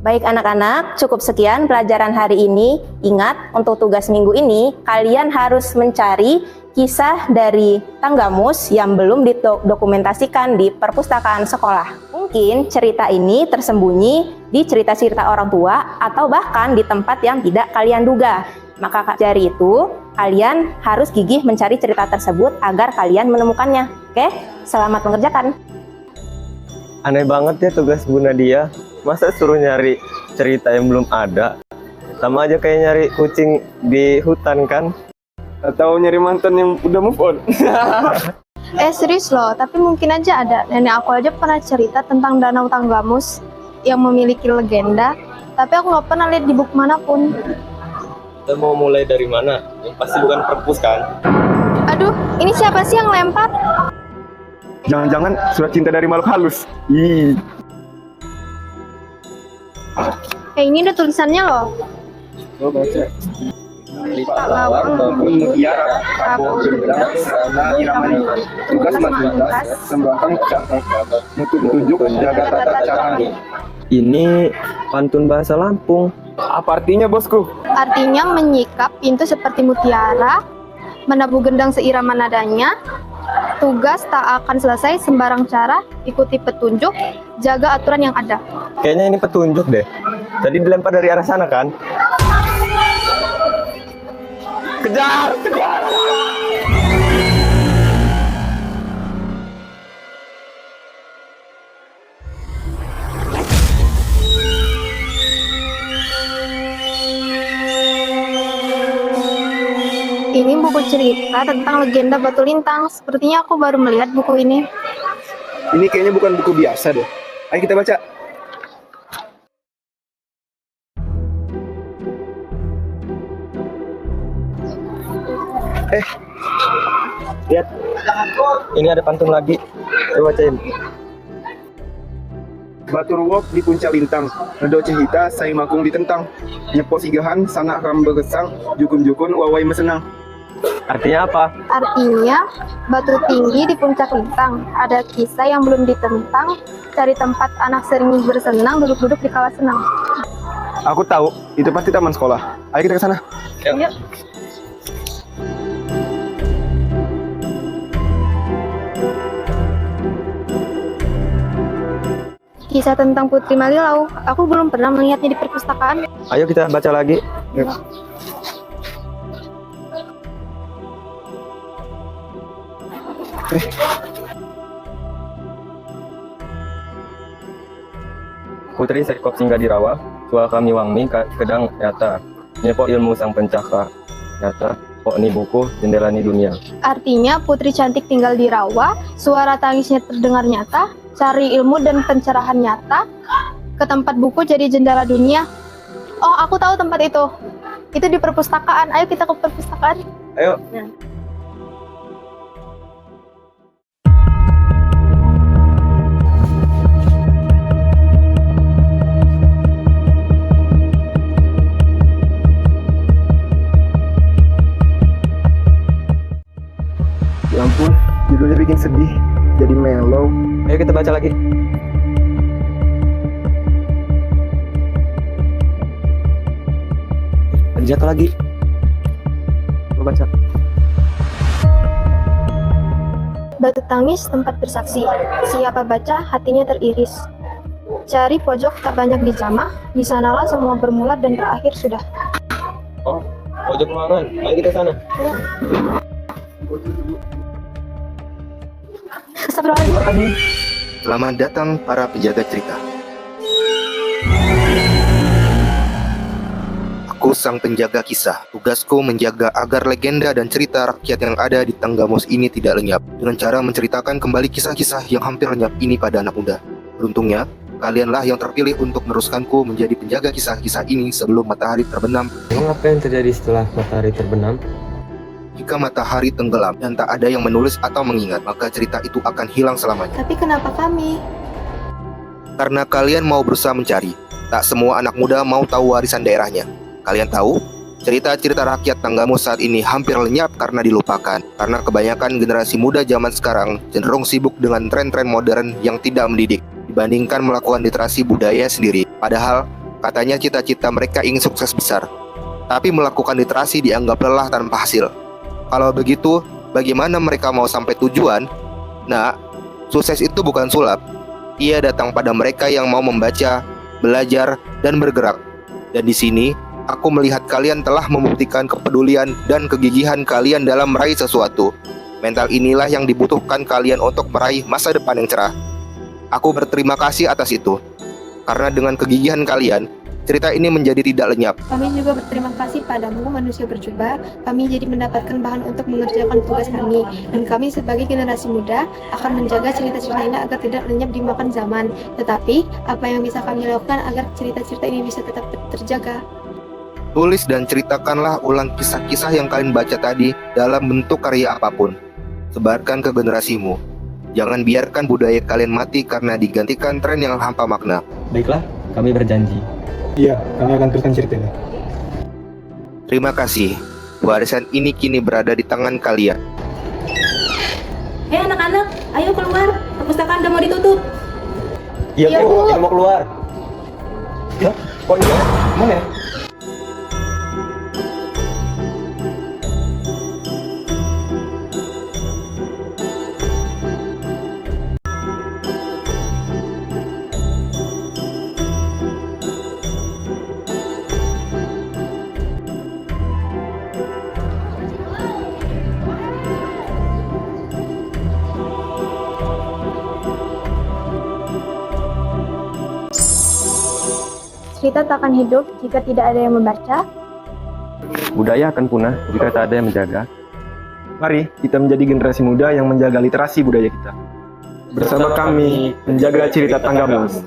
Baik anak-anak, cukup sekian pelajaran hari ini. Ingat, untuk tugas minggu ini, kalian harus mencari kisah dari Tanggamus yang belum didokumentasikan di perpustakaan sekolah. Mungkin cerita ini tersembunyi di cerita-cerita orang tua atau bahkan di tempat yang tidak kalian duga. Maka dari itu, kalian harus gigih mencari cerita tersebut agar kalian menemukannya. Oke, selamat mengerjakan. Aneh banget ya tugas Bu Nadia. Masa suruh nyari cerita yang belum ada? Sama aja kayak nyari kucing di hutan kan? Atau nyari mantan yang udah move on. Serius loh, tapi mungkin aja ada. Nenek aku aja pernah cerita tentang Danau Tanggamus yang memiliki legenda, tapi aku nggak pernah lihat di buku manapun. Kita mau mulai dari mana? Yang pasti bukan perpus kan? Aduh, ini siapa sih yang lempar? Jangan-jangan surat cinta dari makhluk halus. Ih. Ini ada tulisannya loh. Oh, baca. Mutiara, Prabowo Bergerak, Iramani, tugas Mas Sembahkan Mutu Tunjuk, Jaga Tata Carani. Ini pantun bahasa Lampung. Apa artinya, bosku? Artinya menyikap pintu seperti mutiara, menabuh gendang seirama nadanya, tugas tak akan selesai sembarang cara, ikuti petunjuk, jaga aturan yang ada. Kayaknya ini petunjuk deh. Tadi dilempar dari arah sana kan? Kejar! Kejar! Ini buku cerita tentang legenda Batu Lintang. Sepertinya aku baru melihat buku ini. Ini kayaknya bukan buku biasa deh. Ayo kita baca. Lihat. Ini ada pantun lagi. Coba bacain. Batur wok di puncak lintang, Nedo cehita sai makung ditentang, nyepo sigahan sanak ram begesang, jukun-jukun wawai mesenang. Artinya apa? Artinya, batu tinggi di puncak lintang. Ada kisah yang belum ditentang, cari tempat anak sering bersenang, duduk-duduk di kala senang. Aku tahu, itu pasti taman sekolah. Ayo kita ke sana. Yuk. Kisah tentang Putri Malilau. Aku belum pernah melihatnya di perpustakaan. Ayo kita baca lagi. Yuk. Putri Sekop singgah di rawa, tua kami wangmi kedang nyata. Nyepo ilmu sang pencaka. Nyata, kok ni buku, jendela ni dunia. Artinya putri cantik tinggal di rawa, suara tangisnya terdengar nyata, cari ilmu dan pencerahan nyata, ke tempat buku jadi jendela dunia. Oh, aku tahu tempat itu. Itu di perpustakaan. Ayo kita ke perpustakaan. Ayo. Ya ampun, judulnya bikin sedih. Jadi mellow. Ayo kita baca lagi. Jatuh lagi. Coba baca. Batu tangis tempat bersaksi. Siapa baca hatinya teriris. Cari pojok tak banyak dijamah. Di sanalah semua bermula dan berakhir sudah. Oh, pojok ruangan. Ayo kita sana. Astagfirullahaladzim. Selamat datang para penjaga cerita. Aku sang penjaga kisah. Tugasku menjaga agar legenda dan cerita rakyat yang ada di Tanggamus ini tidak lenyap, dengan cara menceritakan kembali kisah-kisah yang hampir lenyap ini pada anak muda. Beruntungnya, kalianlah yang terpilih untuk meneruskanku menjadi penjaga kisah-kisah ini sebelum matahari terbenam. Emang apa yang terjadi setelah matahari terbenam? Jika matahari tenggelam dan tak ada yang menulis atau mengingat, maka cerita itu akan hilang selamanya. Tapi kenapa kami? Karena kalian mau berusaha mencari. Tak semua anak muda mau tahu warisan daerahnya. Kalian tahu, cerita-cerita rakyat Tanggamus saat ini hampir lenyap karena dilupakan. Karena kebanyakan generasi muda zaman sekarang cenderung sibuk dengan tren-tren modern yang tidak mendidik dibandingkan melakukan literasi budaya sendiri. Padahal, Katanya cita-cita mereka ingin sukses besar, tapi melakukan literasi dianggap lelah tanpa hasil. Kalau begitu, bagaimana mereka mau sampai tujuan? Nah, sukses itu bukan sulap. Ia datang pada mereka yang mau membaca, belajar, dan bergerak. Dan di sini, aku melihat kalian telah membuktikan kepedulian dan kegigihan kalian dalam meraih sesuatu. Mental inilah yang dibutuhkan kalian untuk meraih masa depan yang cerah. Aku berterima kasih atas itu. Karena dengan kegigihan kalian, cerita ini menjadi tidak lenyap. Kami juga berterima kasih padamu, manusia berjubah. Kami jadi mendapatkan bahan untuk mengerjakan tugas kami. Dan kami sebagai generasi muda akan menjaga cerita-cerita ini agar tidak lenyap dimakan zaman. Tetapi, apa yang bisa kami lakukan agar cerita-cerita ini bisa tetap terjaga? Tulis dan ceritakanlah ulang kisah-kisah yang kalian baca tadi dalam bentuk karya apapun. Sebarkan ke generasimu. Jangan biarkan budaya kalian mati karena digantikan tren yang hampa makna. Baiklah, kami berjanji. Iya, kami akan teruskan ceritanya. Terima kasih. Warisan ini kini berada di tangan kalian. Anak-anak, ayo keluar. Perpustakaan udah mau ditutup. Iya, Bu, kita mau keluar. Ya, kok iya? Mana ya? Cerita tak akan hidup jika tidak ada yang membaca. Budaya akan punah jika tak ada yang menjaga. Mari kita menjadi generasi muda yang menjaga literasi budaya kita. Bersama kami menjaga cerita Tanggamus.